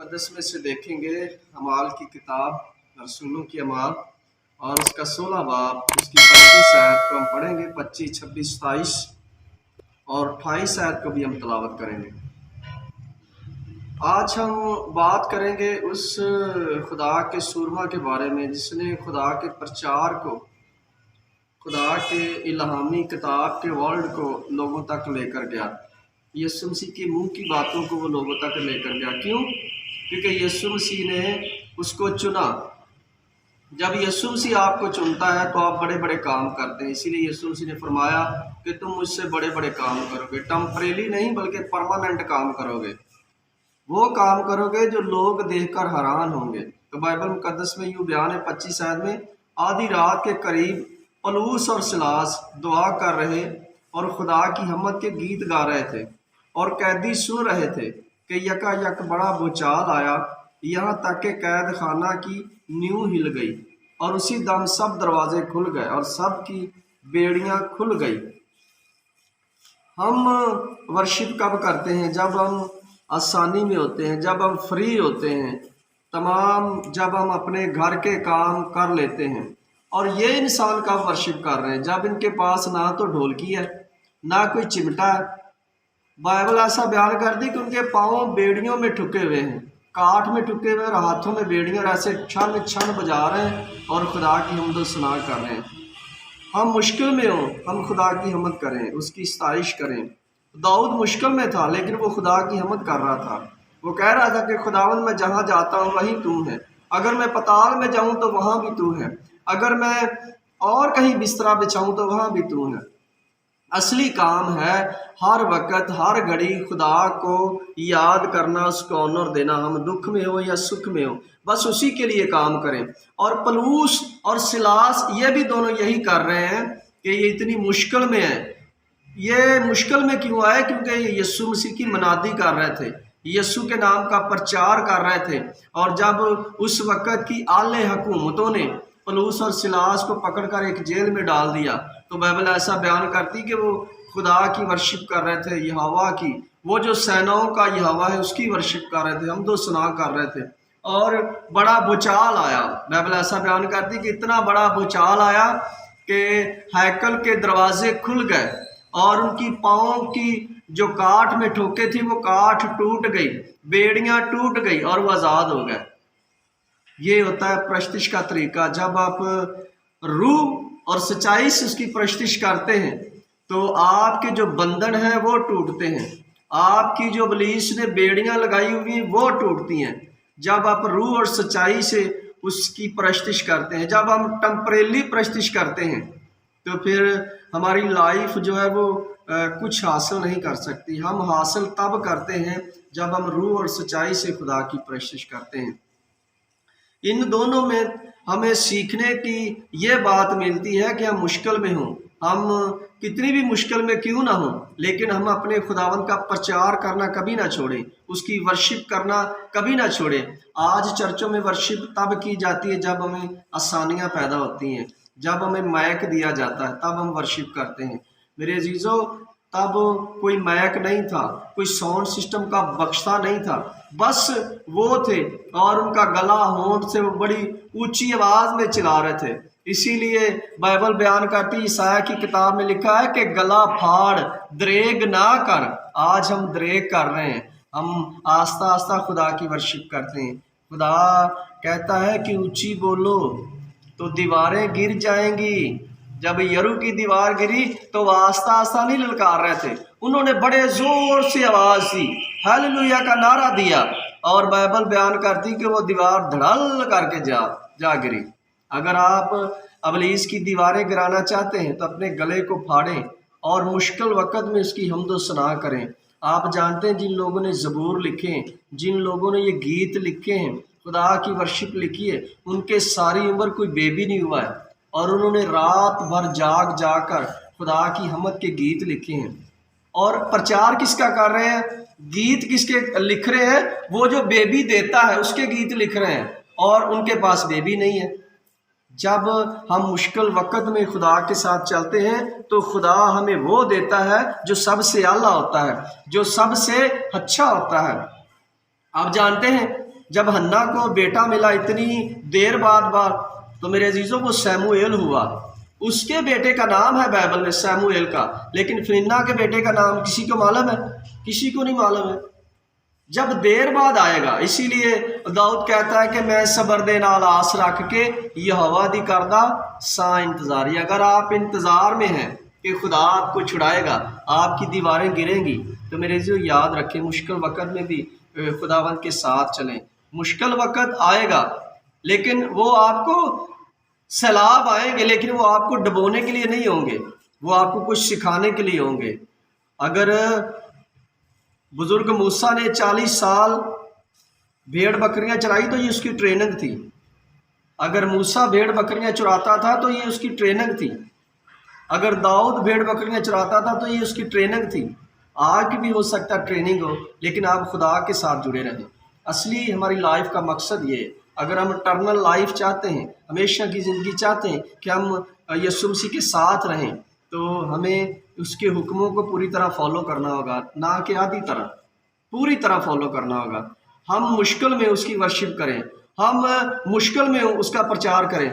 मुक़द्दस में से देखेंगे अमाल की किताब, रसूलों की अमाल, और उसका 16 बाब, उसकी 25 आयत को हम पढ़ेंगे। 25, 26, 27 और 28 आयत को भी हम तलावत करेंगे। आज हम बात करेंगे उस खुदा के सूरमा के बारे में जिसने खुदा के प्रचार को, खुदा के इल्हामी किताब के वर्ल्ड को लोगों तक लेकर गया। यीशु मसीह के मुंह की बातों को वो लोगों तक लेकर गया। क्यों? क्योंकि यीशु मसीह ने उसको चुना। जब यीशु मसीह आपको चुनता है तो आप बड़े बड़े काम करते हैं। इसीलिए यीशु मसीह ने फरमाया कि तुम मुझसे बड़े बड़े काम करोगे, टेम्परेरी नहीं बल्कि परमानेंट काम करोगे। वो काम करोगे जो लोग देखकर हैरान होंगे। तो बाइबल मुकद्दस में यूँ बयान है 25 आयत में, आधी रात के करीब पलूस और सिलास दुआ कर रहे और खुदा की हमद के गीत गा रहे थे और कैदी सुन रहे थे कि यकायक बड़ा भूचाल आया, यहाँ तक कि कैद खाना की नींव हिल गई और उसी दम सब दरवाजे खुल गए और सब की बेड़ियां खुल गई। हम वर्शिप कब करते हैं? जब हम आसानी में होते हैं, जब हम फ्री होते हैं, जब हम अपने घर के काम कर लेते हैं। और ये इंसान कब वर्शिप कर रहे हैं? जब इनके पास ना तो ढोलकी है, ना कोई चिमटा है। बाइबल ऐसा बयान कर दी कि उनके पाँव बेड़ियों में ठुके हुए हैं, काठ में ठुके हुए और हाथों में बेड़ियां, और ऐसे छन छन बजा रहे हैं और खुदा की हमद सना कर रहे हैं। हम मुश्किल में हो, हम खुदा की हमद करें, उसकी सताइश करें। दाऊद मुश्किल में था लेकिन वो खुदा की हमद कर रहा था। वो कह रहा था कि खुदावन मैं जहाँ जाता हूँ वहीं तू है, अगर मैं पताल में जाऊँ तो वहाँ भी तू है, अगर मैं और कहीं बिस्तरा बिछाऊँ तो वहाँ भी तू है। असली काम है हर वक्त हर घड़ी खुदा को याद करना, उसको ऑनर देना। हम दुख में हो या सुख में हो, बस उसी के लिए काम करें। और पलूस और सिलास ये भी दोनों यही कर रहे हैं कि ये इतनी मुश्किल में है। ये मुश्किल में क्यों आए? क्योंकि ये यीशु मसीह की मनादी कर रहे थे, यीशु के नाम का प्रचार कर रहे थे। और जब उस वक़्त की आले हुकूमतों ने पलूस और सिलास को पकड़कर एक जेल में डाल दिया, तो बाइबल ऐसा बयान करती कि वो खुदा की वर्शिप कर रहे थे, यहोवा की, वो जो सेनाओं का यहोवा है उसकी वर्शिप कर रहे थे, हमदो सना कर रहे थे। और बड़ा भूचाल आया। बाइबल ऐसा बयान करती कि इतना बड़ा भूचाल आया कि हैकल के दरवाजे खुल गए और उनकी पाँव की जो काठ में ठोके थी वो काठ टूट गई, बेड़ियां टूट गई और वो आज़ाद हो गए। ये होता है प्रस्तिश का तरीका। जब आप रूह और सच्चाई से उसकी प्रस्तिश करते हैं तो आपके जो बंधन हैं वो टूटते हैं, आपकी जो इब्लीस ने बेड़ियां लगाई हुई वो टूटती हैं। जब आप रूह और सच्चाई से उसकी प्रस्तिश करते हैं, जब हम टेम्परेरी प्रस्तिश करते हैं, तो फिर हमारी लाइफ जो है वो कुछ हासिल नहीं कर सकती। हम हासिल तब करते हैं जब हम रूह और सच्चाई से खुदा की प्रस्तिश करते हैं। इन दोनों में हमें सीखने की ये बात मिलती है कि हम मुश्किल में हों, हम कितनी भी मुश्किल में क्यों ना हों, लेकिन हम अपने खुदावंद का प्रचार करना कभी ना छोड़ें, उसकी वर्शिप करना कभी ना छोड़ें। आज चर्चों में वर्शिप तब की जाती है जब हमें आसानियां पैदा होती हैं, जब हमें माइक दिया जाता है, तब हम वर्शिप करते हैं। मेरे अजीजों, तब कोई माइक नहीं था, कोई साउंड सिस्टम का बख्शा नहीं था, बस वो थे और उनका गला होंठ से वो बड़ी ऊंची आवाज में चिल्ला रहे थे। इसीलिए बाइबल बयान करती, ईसाया की किताब में लिखा है कि गला फाड़ दरेग ना कर। आज हम दरेग कर रहे हैं, हम आस्ता आस्ता खुदा की वर्शिप करते हैं। खुदा कहता है कि ऊंची बोलो तो दीवारें गिर जाएंगी। जब यरू की दीवार गिरी तो वह आस्ता आस्ता नहीं ललकार रहे थे, उन्होंने बड़े जोर से आवाज दी, हालेलुया का नारा दिया, और बाइबल बयान करती कि वो दीवार धड़ल करके जा गिरी। अगर आप इब्लीस की दीवारें गिराना चाहते हैं तो अपने गले को फाड़ें और मुश्किल वक़्त में उसकी हमदो सना करें। आप जानते हैं जिन लोगों ने ज़बूर लिखे हैं, जिन लोगों ने ये गीत लिखे हैं, खुदा की वर्शिप लिखी है, उनके सारी उम्र कोई बेबी नहीं हुआ है और उन्होंने रात भर जाकर खुदा की हमद के गीत लिखे हैं। और प्रचार किसका कर रहे हैं? गीत किसके लिख रहे हैं? वो जो बेबी देता है उसके गीत लिख रहे हैं और उनके पास बेबी नहीं है। जब हम मुश्किल वक़्त में खुदा के साथ चलते हैं तो खुदा हमें वो देता है जो सबसे आला होता है, जो सबसे अच्छा होता है। आप जानते हैं جب ہنا کو بیٹا ملا اتنی دیر بعد تو میرے عزیزوں وہ سیموئیل ہوا، اس کے بیٹے کا نام ہے بائبل میں سیموئیل کا، لیکن فنہا کے بیٹے کا نام کسی کو معلوم ہے؟ کسی کو نہیں معلوم ہے، جب دیر بعد آئے گا۔ اسی لیے داؤد کہتا ہے کہ میں صبر دے نال آس رکھ کے یہوہ دی کردہ سا انتظاری۔ اگر آپ انتظار میں ہیں کہ خدا آپ کو چھڑائے گا، آپ کی دیواریں گریں گی، تو میرے عزیزو یاد رکھیں مشکل وقت میں بھی خداوند کے ساتھ چلیں۔ مشکل وقت آئے گا لیکن وہ آپ کو سیلاب آئیں گے، لیکن وہ آپ کو ڈبونے کے لیے نہیں ہوں گے، وہ آپ کو کچھ سکھانے کے لیے ہوں گے۔ اگر بزرگ موسیٰ نے 40 سال بھیڑ بکریاں چرائی تو یہ اس کی ٹریننگ تھی۔ اگر موسیٰ بھیڑ بکریاں چراتا تھا تو یہ اس کی ٹریننگ تھی۔ اگر داؤد بھیڑ بکریاں چراتا تھا تو یہ اس کی ٹریننگ تھی۔ آج بھی ہو سکتا ہے ٹریننگ ہو، لیکن آپ خدا کے ساتھ جڑے رہیں۔ اصلی ہماری لائف کا مقصد یہ ہے، اگر ہم اٹرنل لائف چاہتے ہیں، ہمیشہ کی زندگی چاہتے ہیں کہ ہم یسوع مسیح کے ساتھ رہیں، تو ہمیں اس کے حکموں کو پوری طرح فالو کرنا ہوگا، نہ کہ آدھی طرح، پوری طرح فالو کرنا ہوگا۔ ہم مشکل میں اس کی ورشپ کریں، ہم مشکل میں اس کا پرچار کریں۔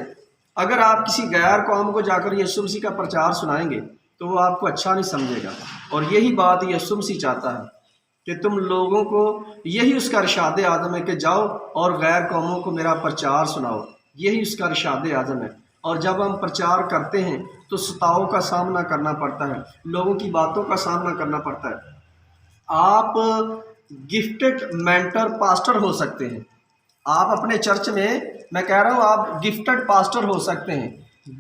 اگر آپ کسی غیر قوم کو جا کر یسوع مسیح کا پرچار سنائیں گے تو وہ آپ کو اچھا نہیں سمجھے گا، اور یہی بات یسوع مسیح چاہتا ہے کہ تم لوگوں کو، یہی اس کا ارشاد اعظم ہے کہ جاؤ اور غیر قوموں کو میرا پرچار سناؤ، یہی اس کا ارشاد اعظم ہے۔ اور جب ہم پرچار کرتے ہیں تو ستاؤ کا سامنا کرنا پڑتا ہے، لوگوں کی باتوں کا سامنا کرنا پڑتا ہے۔ آپ گفٹڈ مینٹر پاسٹر ہو سکتے ہیں، آپ اپنے چرچ میں کہہ رہا ہوں آپ گفٹڈ پاسٹر ہو سکتے ہیں،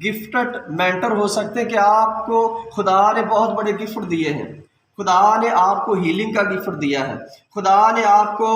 گفٹڈ مینٹر ہو سکتے ہیں کہ آپ کو خدا نے بہت بڑے گفٹ دیے ہیں۔ خدا نے آپ کو ہیلنگ کا گفٹ دیا ہے، خدا نے آپ کو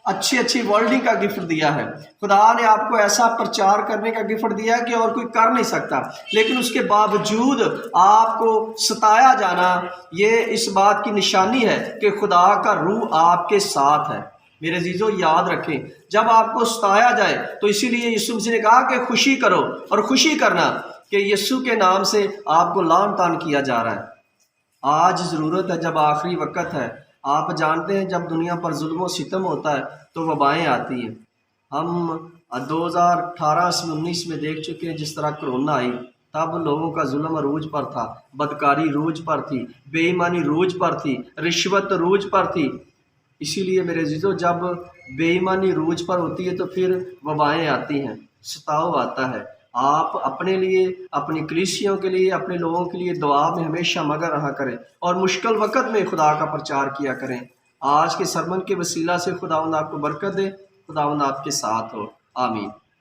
اچھی ورلڈنگ کا گفٹ دیا ہے، خدا نے آپ کو ایسا پرچار کرنے کا گفٹ دیا ہے کہ اور کوئی کر نہیں سکتا، لیکن اس کے باوجود آپ کو ستایا جانا یہ اس بات کی نشانی ہے کہ خدا کا روح آپ کے ساتھ ہے۔ میرے عزیزو یاد رکھیں، جب آپ کو ستایا جائے تو اسی لیے یسوع مسیح نے کہا کہ خوشی کرو، اور خوشی کرنا کہ یسوع کے نام سے آپ کو لعن طعن کیا جا رہا ہے۔ آج ضرورت ہے، جب آخری وقت ہے، آپ جانتے ہیں جب دنیا پر ظلم و ستم ہوتا ہے تو وبائیں آتی ہیں۔ ہم 2018 سے 19 میں دیکھ چکے ہیں جس طرح کرونا آئی، تب لوگوں کا ظلم عروج پر تھا، بدکاری عروج پر تھی، بے ایمانی عروج پر تھی، رشوت عروج پر تھی۔ اسی لیے میرے عزیزو جب بے ایمانی عروج پر ہوتی ہے تو پھر وبائیں آتی ہیں، ستاؤ آتا ہے۔ آپ اپنے لیے، اپنی کلیسیوں کے لیے، اپنے لوگوں کے لیے دعا میں ہمیشہ مگن رہا کریں، اور مشکل وقت میں خدا کا پرچار کیا کریں۔ آج کے سرمن کے وسیلہ سے خداوند آپ کو برکت دے، خداوند آپ کے ساتھ ہو، آمین۔